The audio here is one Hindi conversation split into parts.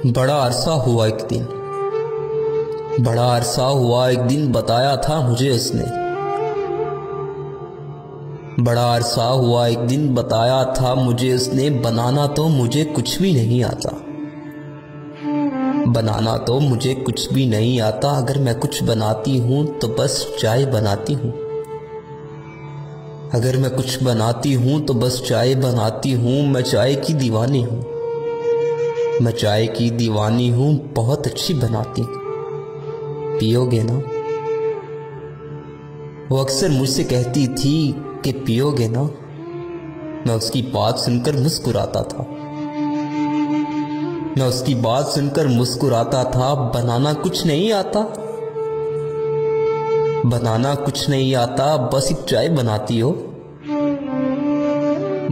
बड़ा अरसा हुआ एक दिन, बड़ा अरसा हुआ एक दिन बताया था मुझे उसने। बड़ा अरसा हुआ एक दिन बताया था मुझे उसने, बनाना तो मुझे कुछ भी नहीं आता। बनाना तो मुझे कुछ भी नहीं आता। अगर मैं कुछ बनाती हूँ तो बस चाय बनाती हूँ। अगर मैं कुछ बनाती हूँ तो बस चाय बनाती हूँ। मैं चाय की दीवानी हूँ, मैं चाय की दीवानी हूँ। बहुत अच्छी बनाती हूँ, पियोगे ना? वो अक्सर मुझसे कहती थी कि पियोगे ना। मैं उसकी बात सुनकर मुस्कुराता था, मैं उसकी बात सुनकर मुस्कुराता था। बनाना कुछ नहीं आता, बनाना कुछ नहीं आता। बस एक चाय बनाती हो,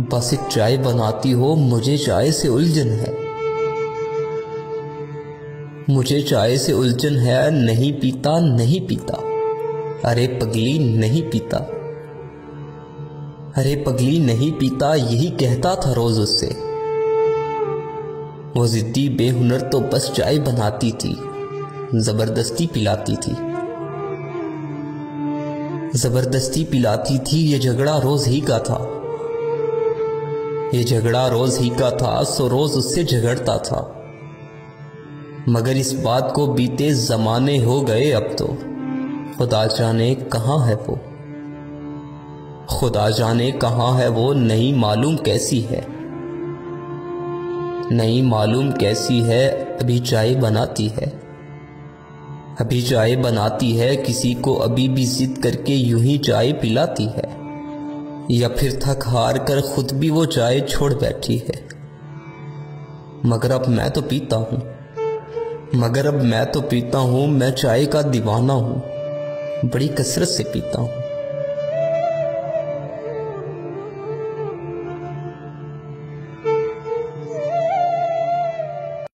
बस एक चाय बनाती हो। मुझे चाय से उलझन है, मुझे चाय से उलझन है। नहीं पीता, नहीं पीता। अरे पगली नहीं पीता, अरे पगली नहीं पीता। यही कहता था रोज उससे। वो जिद्दी बेहुनर तो बस चाय बनाती थी, जबरदस्ती पिलाती थी, जबरदस्ती पिलाती थी। ये झगड़ा रोज ही का था, ये झगड़ा रोज ही का था। सो रोज उससे झगड़ता था, मगर इस बात को बीते जमाने हो गए अब तो। खुदा जाने कहाँ है वो, खुदा जाने कहाँ है वो। नहीं मालूम कैसी है, नहीं मालूम कैसी है। अभी चाय बनाती है, अभी चाय बनाती है। किसी को अभी भी जिद करके यूं ही चाय पिलाती है, या फिर थक हार कर खुद भी वो चाय छोड़ बैठी है। मगर अब मैं तो पीता हूँ, मगर अब मैं तो पीता हूँ। मैं चाय का दीवाना हूँ, बड़ी कसरत से पीता हूँ।